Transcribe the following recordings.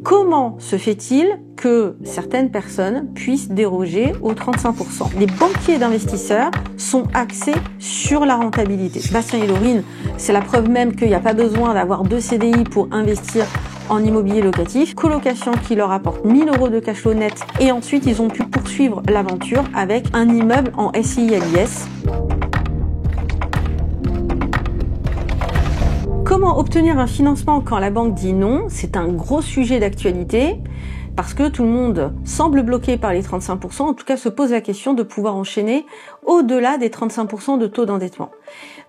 Comment se fait-il que certaines personnes puissent déroger aux 35%? Les banquiers d'investisseurs sont axés sur la rentabilité. Bastien et Laurine, c'est la preuve même qu'il n'y a pas besoin d'avoir 2 CDI pour investir en immobilier locatif. Colocation qui leur apporte 1 000 € de cash flow net et ensuite ils ont pu poursuivre l'aventure avec un immeuble en SCI/LIS. Comment obtenir un financement quand la banque dit non? C'est un gros sujet d'actualité parce que tout le monde semble bloqué par les 35%, en tout cas se pose la question de pouvoir enchaîner au-delà des 35% de taux d'endettement.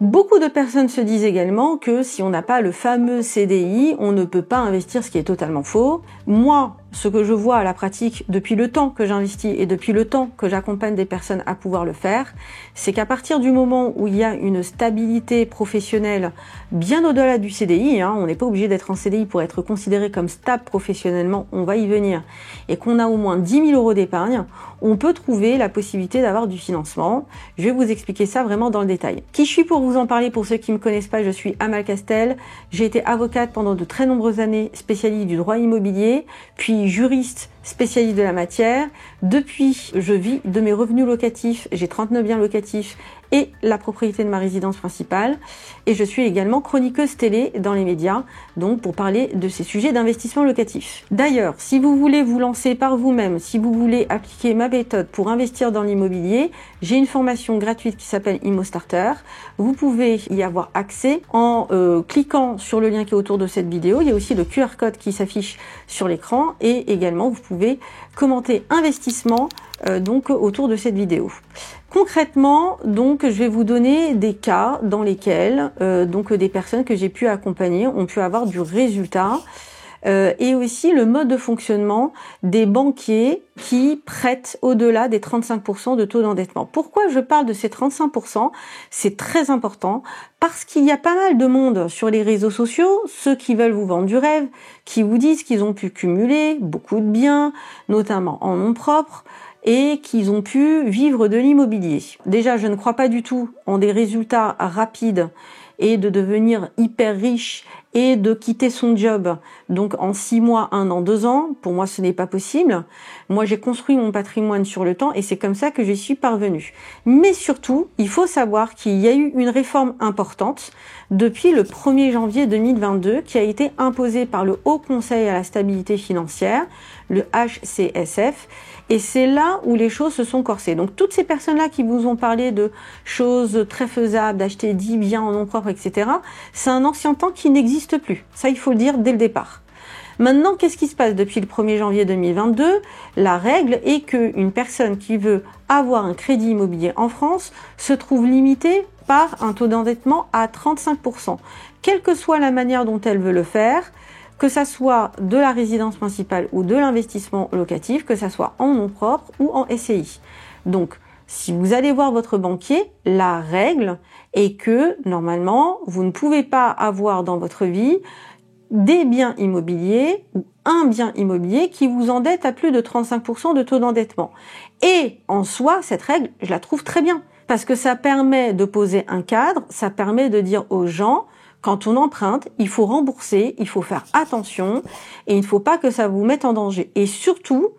Beaucoup de personnes se disent également que si on n'a pas le fameux CDI, on ne peut pas investir, ce qui est totalement faux. Moi, ce que je vois à la pratique depuis le temps que j'investis et depuis le temps que j'accompagne des personnes à pouvoir le faire, c'est qu'à partir du moment où il y a une stabilité professionnelle bien au-delà du CDI, on n'est pas obligé d'être en CDI pour être considéré comme stable professionnellement, on va y venir, et qu'on a au moins 10 000 € d'épargne, on peut trouver la possibilité d'avoir du financement. Je vais vous expliquer ça vraiment dans le détail. Qui je suis pour vous en parler? Pour ceux qui me connaissent pas, je suis Amal Castel. J'ai été avocate pendant de très nombreuses années, spécialiste du droit immobilier, puis juriste spécialiste de la matière. Depuis, je vis de mes revenus locatifs. J'ai 39 biens locatifs et la propriété de ma résidence principale. Et je suis également chroniqueuse télé dans les médias, donc pour parler de ces sujets d'investissement locatif. D'ailleurs, si vous voulez vous lancer par vous-même, si vous voulez appliquer ma méthode pour investir dans l'immobilier, j'ai une formation gratuite qui s'appelle ImmoStarter. Vous pouvez y avoir accès en cliquant sur le lien qui est autour de cette vidéo. Il y a aussi le QR code qui s'affiche sur l'écran et également vous pouvez commenter investissement donc autour de cette vidéo. Concrètement, donc je vais vous donner des cas dans lesquels donc des personnes que j'ai pu accompagner ont pu avoir du résultat. Et aussi le mode de fonctionnement des banquiers qui prêtent au-delà des 35% de taux d'endettement. Pourquoi je parle de ces 35%? C'est très important parce qu'il y a pas mal de monde sur les réseaux sociaux, ceux qui veulent vous vendre du rêve, qui vous disent qu'ils ont pu cumuler beaucoup de biens, notamment en nom propre, et qu'ils ont pu vivre de l'immobilier. Déjà, je ne crois pas du tout en des résultats rapides et de devenir hyper riche et de quitter son job donc en 6 mois, 1 an, 2 ans. Pour moi, ce n'est pas possible. Moi, j'ai construit mon patrimoine sur le temps et c'est comme ça que j'y suis parvenue. Mais surtout, il faut savoir qu'il y a eu une réforme importante depuis le 1er janvier 2022 qui a été imposée par le Haut Conseil à la stabilité financière, le HCSF, et c'est là où les choses se sont corsées. Donc toutes ces personnes-là qui vous ont parlé de choses très faisables, d'acheter 10 biens en nom propre, etc., c'est un ancien temps qui n'existe plus. Ça, il faut le dire dès le départ. Maintenant, qu'est-ce qui se passe depuis le 1er janvier 2022? La règle est qu'une personne qui veut avoir un crédit immobilier en France se trouve limitée par un taux d'endettement à 35%. Quelle que soit la manière dont elle veut le faire, que ça soit de la résidence principale ou de l'investissement locatif, que ça soit en nom propre ou en SCI. Donc, si vous allez voir votre banquier, la règle est que, normalement, vous ne pouvez pas avoir dans votre vie des biens immobiliers ou un bien immobilier qui vous endette à plus de 35% de taux d'endettement. Et en soi, cette règle, je la trouve très bien. Parce que ça permet de poser un cadre, ça permet de dire aux gens, quand on emprunte, il faut rembourser, il faut faire attention et il ne faut pas que ça vous mette en danger. Et surtout,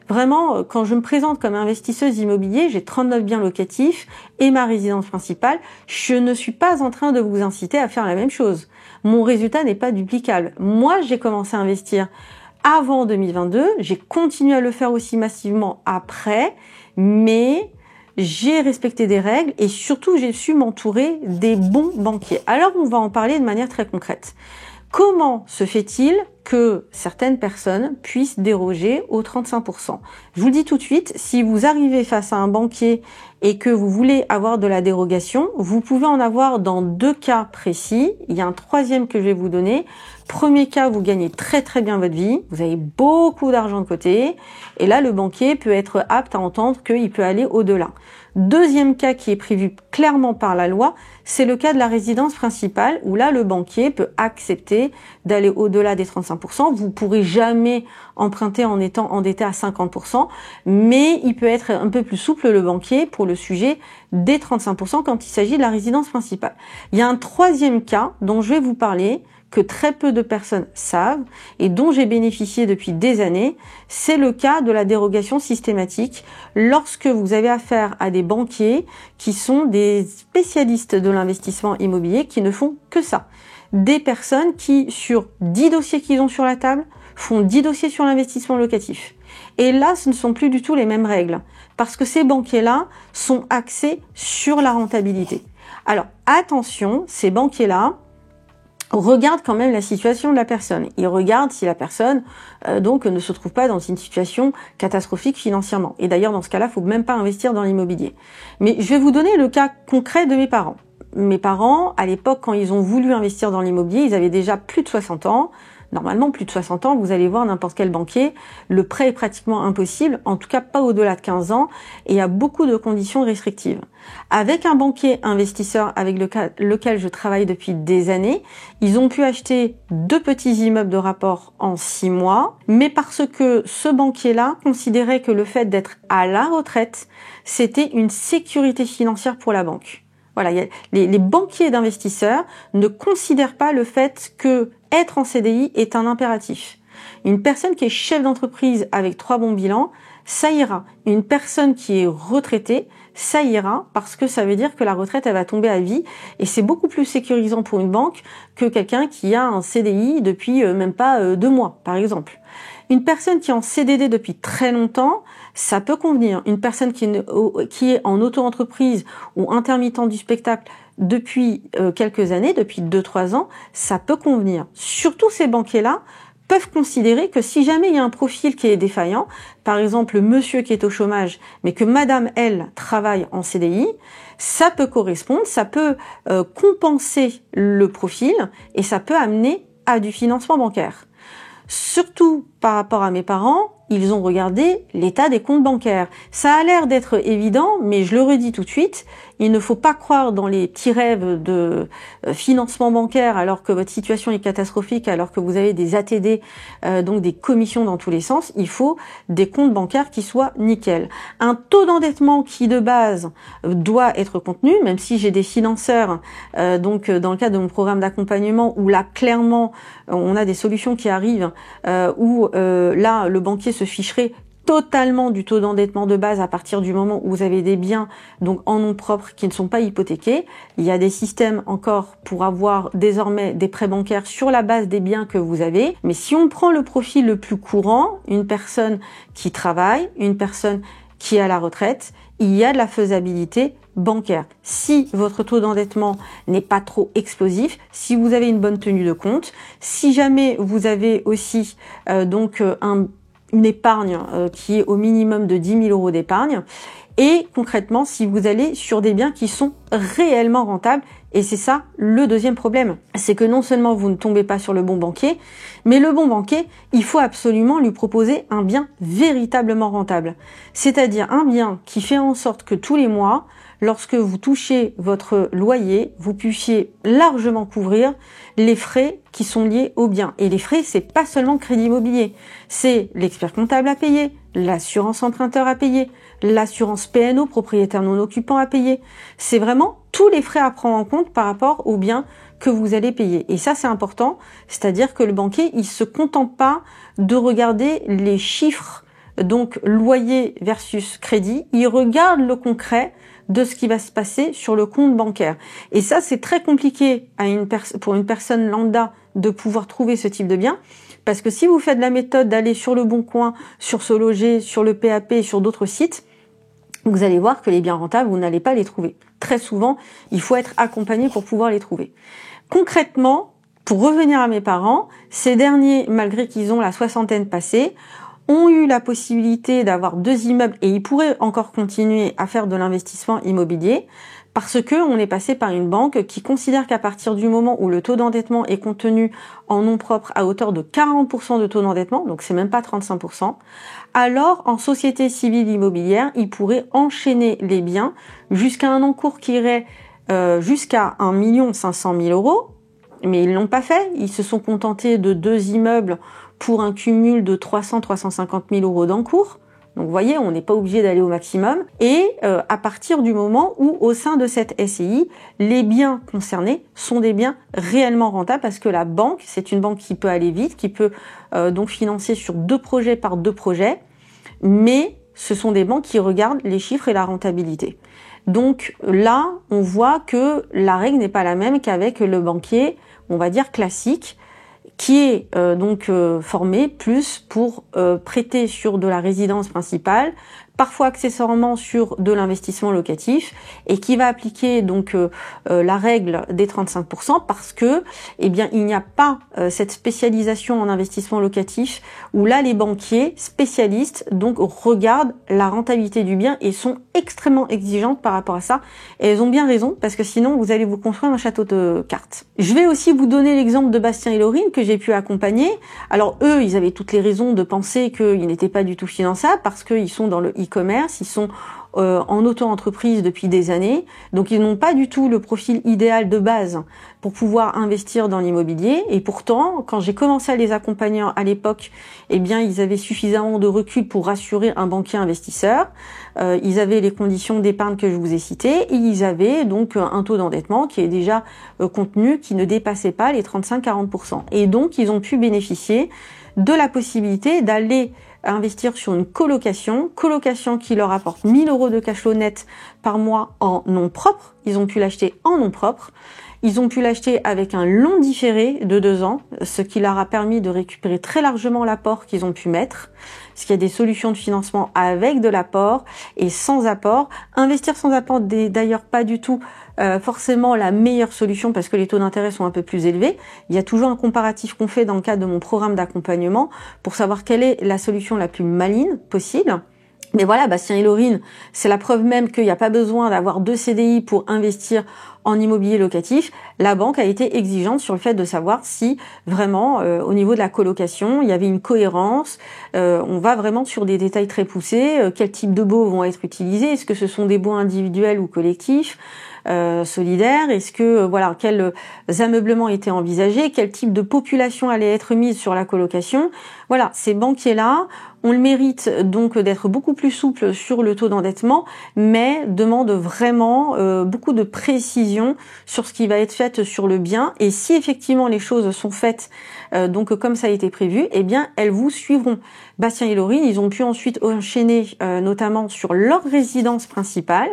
vraiment, quand je me présente comme investisseuse immobilier, j'ai 39 biens locatifs et ma résidence principale, je ne suis pas en train de vous inciter à faire la même chose. Mon résultat n'est pas duplicable. Moi, j'ai commencé à investir avant 2022, j'ai continué à le faire aussi massivement après, mais j'ai respecté des règles et surtout j'ai su m'entourer des bons banquiers. Alors on va en parler de manière très concrète. Comment se fait-il que certaines personnes puissent déroger aux 35%? Je vous le dis tout de suite, si vous arrivez face à un banquier et que vous voulez avoir de la dérogation, vous pouvez en avoir dans 2 cas précis. Il y a un 3e que je vais vous donner. Premier cas, vous gagnez très très bien votre vie, vous avez beaucoup d'argent de côté, et là le banquier peut être apte à entendre qu'il peut aller au-delà. 2e cas qui est prévu clairement par la loi, c'est le cas de la résidence principale, où là le banquier peut accepter d'aller au-delà des 35%. Vous pourrez jamais emprunter en étant endetté à 50%, mais il peut être un peu plus souple le banquier pour le sujet des 35% quand il s'agit de la résidence principale. Il y a un 3e cas dont je vais vous parler, que très peu de personnes savent et dont j'ai bénéficié depuis des années, c'est le cas de la dérogation systématique lorsque vous avez affaire à des banquiers qui sont des spécialistes de l'investissement immobilier qui ne font que ça. Des personnes qui, sur 10 dossiers qu'ils ont sur la table, font 10 dossiers sur l'investissement locatif. Et là, ce ne sont plus du tout les mêmes règles, parce que ces banquiers-là sont axés sur la rentabilité. Alors, attention, ces banquiers-là regardent quand même la situation de la personne. Ils regardent si la personne donc ne se trouve pas dans une situation catastrophique financièrement. Et d'ailleurs, dans ce cas-là, il ne faut même pas investir dans l'immobilier. Mais je vais vous donner le cas concret de mes parents. Mes parents, à l'époque, quand ils ont voulu investir dans l'immobilier, ils avaient déjà plus de 60 ans. Normalement, plus de 60 ans, vous allez voir n'importe quel banquier, le prêt est pratiquement impossible, en tout cas pas au-delà de 15 ans, et il y a beaucoup de conditions restrictives. Avec un banquier investisseur avec lequel je travaille depuis des années, ils ont pu acheter 2 petits immeubles de rapport en 6 mois, mais parce que ce banquier-là considérait que le fait d'être à la retraite, c'était une sécurité financière pour la banque. Voilà, les banquiers d'investisseurs ne considèrent pas le fait que être en CDI est un impératif. Une personne qui est chef d'entreprise avec 3 bons bilans, ça ira. Une personne qui est retraitée, ça ira parce que ça veut dire que la retraite, elle va tomber à vie et c'est beaucoup plus sécurisant pour une banque que quelqu'un qui a un CDI depuis même pas 2 mois, par exemple. Une personne qui est en CDD depuis très longtemps, ça peut convenir. Une personne qui est en auto-entreprise ou intermittent du spectacle depuis quelques années, depuis 2-3 ans, ça peut convenir. Surtout ces banquiers-là peuvent considérer que si jamais il y a un profil qui est défaillant, par exemple monsieur qui est au chômage, mais que madame, elle, travaille en CDI, ça peut correspondre, ça peut compenser le profil et ça peut amener à du financement bancaire. Surtout par rapport à mes parents, ils ont regardé l'état des comptes bancaires. Ça a l'air d'être évident, mais je le redis tout de suite, il ne faut pas croire dans les petits rêves de financement bancaire alors que votre situation est catastrophique, alors que vous avez des ATD, donc des commissions dans tous les sens. Il faut des comptes bancaires qui soient nickel. Un taux d'endettement qui de base doit être contenu, même si j'ai des financeurs, donc dans le cadre de mon programme d'accompagnement où là clairement on a des solutions qui arrivent, où là le banquier se ficherait totalement du taux d'endettement de base à partir du moment où vous avez des biens donc en nom propre qui ne sont pas hypothéqués. Il y a des systèmes encore pour avoir désormais des prêts bancaires sur la base des biens que vous avez. Mais si on prend le profil le plus courant, une personne qui travaille, une personne qui est à la retraite, il y a de la faisabilité bancaire. Si votre taux d'endettement n'est pas trop explosif, si vous avez une bonne tenue de compte, si jamais vous avez aussi une épargne qui est au minimum de 10 000 euros d'épargne, et concrètement si vous allez sur des biens qui sont réellement rentables. Et c'est ça le deuxième problème, c'est que non seulement vous ne tombez pas sur le bon banquier, mais le bon banquier, il faut absolument lui proposer un bien véritablement rentable. C'est-à-dire un bien qui fait en sorte que tous les mois, lorsque vous touchez votre loyer, vous puissiez largement couvrir les frais qui sont liés au bien. Et les frais, c'est pas seulement le crédit immobilier, c'est l'expert comptable à payer, l'assurance emprunteur à payer, l'assurance PNO, propriétaire non occupant à payer. C'est vraiment tous les frais à prendre en compte par rapport au bien que vous allez payer. Et ça, c'est important, c'est-à-dire que le banquier, il se contente pas de regarder les chiffres, donc loyer versus crédit, il regarde le concret de ce qui va se passer sur le compte bancaire. Et ça, c'est très compliqué pour une personne lambda de pouvoir trouver ce type de bien, parce que si vous faites la méthode d'aller sur le Bon Coin, sur Se Loger, sur le PAP et sur d'autres sites, vous allez voir que les biens rentables, vous n'allez pas les trouver. Très souvent, il faut être accompagné pour pouvoir les trouver. Concrètement, pour revenir à mes parents, ces derniers, malgré qu'ils ont la soixantaine passée, ont eu la possibilité d'avoir 2 immeubles et ils pourraient encore continuer à faire de l'investissement immobilier parce que on est passé par une banque qui considère qu'à partir du moment où le taux d'endettement est contenu en nom propre à hauteur de 40% de taux d'endettement, donc c'est même pas 35%, alors en société civile immobilière, ils pourraient enchaîner les biens jusqu'à un encours qui irait jusqu'à 1 500 000 euros, mais ils l'ont pas fait, ils se sont contentés de 2 immeubles pour un cumul de 300-350 000 euros d'encours. Donc vous voyez, on n'est pas obligé d'aller au maximum. Et à partir du moment où, au sein de cette SCI, les biens concernés sont des biens réellement rentables, parce que la banque, c'est une banque qui peut aller vite, qui peut donc financer sur 2 projets par 2 projets, mais ce sont des banques qui regardent les chiffres et la rentabilité. Donc là, on voit que la règle n'est pas la même qu'avec le banquier, on va dire classique, qui est formé plus pour prêter sur de la résidence principale, parfois accessoirement sur de l'investissement locatif, et qui va appliquer la règle des 35% parce que il n'y a pas cette spécialisation en investissement locatif où là les banquiers spécialistes regardent la rentabilité du bien et sont extrêmement exigeantes par rapport à ça, et elles ont bien raison parce que sinon vous allez vous construire un château de cartes. Je vais aussi vous donner l'exemple de Bastien et Laurine que j'ai pu accompagner. Alors eux, ils avaient toutes les raisons de penser qu'ils n'étaient pas du tout finançables parce qu'ils sont dans le e-commerce, ils sont en auto-entreprise depuis des années, donc ils n'ont pas du tout le profil idéal de base pour pouvoir investir dans l'immobilier. Et pourtant, quand j'ai commencé à les accompagner à l'époque, ils avaient suffisamment de recul pour rassurer un banquier investisseur. Ils avaient les conditions d'épargne que je vous ai citées, et ils avaient donc un taux d'endettement qui est déjà contenu, qui ne dépassait pas les 35-40%. Et donc, ils ont pu bénéficier de la possibilité d'aller investir sur une colocation qui leur apporte 1 000 € de cash flow net par mois en nom propre. Ils ont pu l'acheter en nom propre. Ils ont pu l'acheter avec un long différé de 2 ans, ce qui leur a permis de récupérer très largement l'apport qu'ils ont pu mettre. Parce qu'il y a des solutions de financement avec de l'apport et sans apport. Investir sans apport n'est d'ailleurs pas du tout forcément la meilleure solution parce que les taux d'intérêt sont un peu plus élevés. Il y a toujours un comparatif qu'on fait dans le cadre de mon programme d'accompagnement pour savoir quelle est la solution la plus maligne possible. Mais voilà, Bastien et Laurine, c'est la preuve même qu'il n'y a pas besoin d'avoir 2 CDI pour investir en immobilier locatif. La banque a été exigeante sur le fait de savoir si vraiment, au niveau de la colocation, il y avait une cohérence. On va vraiment sur des détails très poussés. Quel type de baux vont être utilisés? Est-ce que ce sont des baux individuels ou collectifs? Solidaire, est-ce que quels ameublements étaient envisagés, quel type de population allait être mise sur la colocation. Voilà, ces banquiers-là ont le mérite donc d'être beaucoup plus souples sur le taux d'endettement, mais demandent vraiment beaucoup de précision sur ce qui va être fait sur le bien. Et si effectivement les choses sont faites comme ça a été prévu, elles vous suivront. Bastien et Laurine, ils ont pu ensuite enchaîner notamment sur leur résidence principale.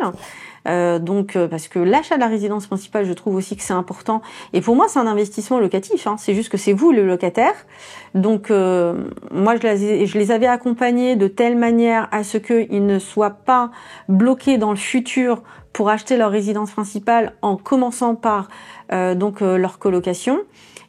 Parce que l'achat de la résidence principale, je trouve aussi que c'est important. Et pour moi, c'est un investissement locatif. C'est juste que c'est vous le locataire. Donc, moi, je les avais accompagnés de telle manière à ce qu'ils ne soient pas bloqués dans le futur pour acheter leur résidence principale en commençant par leur colocation.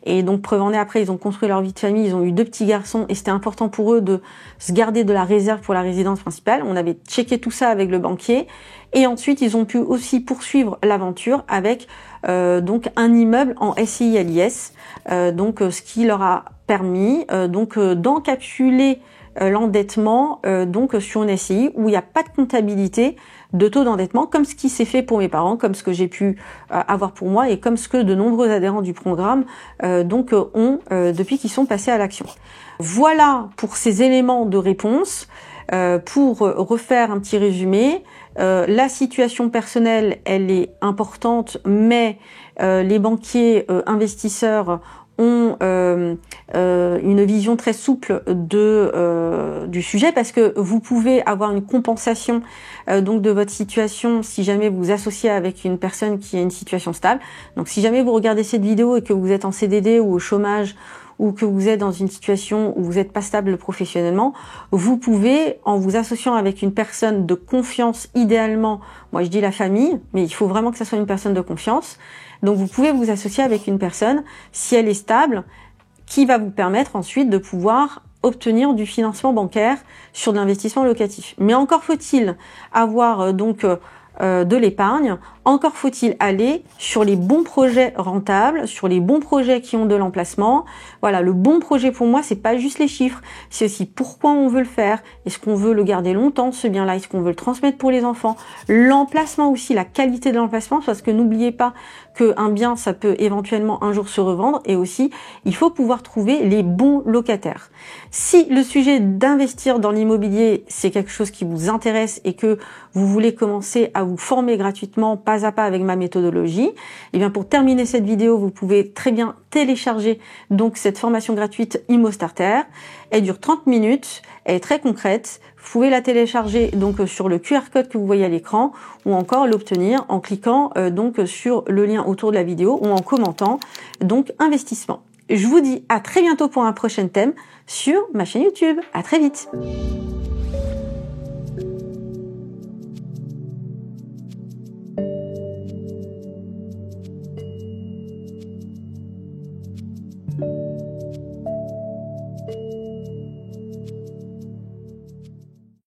Et donc, preuve en est, après, ils ont construit leur vie de famille, ils ont eu 2 petits garçons, et c'était important pour eux de se garder de la réserve pour la résidence principale. On avait checké tout ça avec le banquier. Et ensuite, ils ont pu aussi poursuivre l'aventure avec un immeuble en SCI à l'IS, ce qui leur a permis d'encapsuler l'endettement sur une SCI où il n'y a pas de comptabilité de taux d'endettement, comme ce qui s'est fait pour mes parents, comme ce que j'ai pu avoir pour moi et comme ce que de nombreux adhérents du programme ont depuis qu'ils sont passés à l'action. Voilà pour ces éléments de réponse. Pour refaire un petit résumé, la situation personnelle, elle est importante, mais les banquiers investisseurs ont une vision très souple du sujet, parce que vous pouvez avoir une compensation de votre situation si jamais vous vous associez avec une personne qui a une situation stable. Donc si jamais vous regardez cette vidéo et que vous êtes en CDD ou au chômage, ou que vous êtes dans une situation où vous n'êtes pas stable professionnellement, vous pouvez, en vous associant avec une personne de confiance, idéalement, moi je dis la famille, mais il faut vraiment que ça soit une personne de confiance. Donc vous pouvez vous associer avec une personne, si elle est stable, qui va vous permettre ensuite de pouvoir obtenir du financement bancaire sur de l'investissement locatif. Mais encore faut-il avoir de l'épargne, encore faut-il aller sur les bons projets rentables, sur les bons projets qui ont de l'emplacement. Voilà, le bon projet pour moi, c'est pas juste les chiffres, c'est aussi pourquoi on veut le faire. Est-ce qu'on veut le garder longtemps, ce bien-là? Est-ce qu'on veut le transmettre pour les enfants? L'emplacement aussi, la qualité de l'emplacement, parce que n'oubliez pas qu'un bien, ça peut éventuellement un jour se revendre, et aussi, il faut pouvoir trouver les bons locataires. Si le sujet d'investir dans l'immobilier, c'est quelque chose qui vous intéresse et que vous voulez commencer à vous former gratuitement, pas à pas avec ma méthodologie, et bien pour terminer cette vidéo, vous pouvez très bien télécharger donc cette formation gratuite Immo Starter. Elle dure 30 minutes, elle est très concrète. Vous pouvez la télécharger donc sur le QR code que vous voyez à l'écran, ou encore l'obtenir en cliquant donc sur le lien autour de la vidéo ou en commentant donc investissement. Je vous dis à très bientôt pour un prochain thème sur ma chaîne YouTube. À très vite.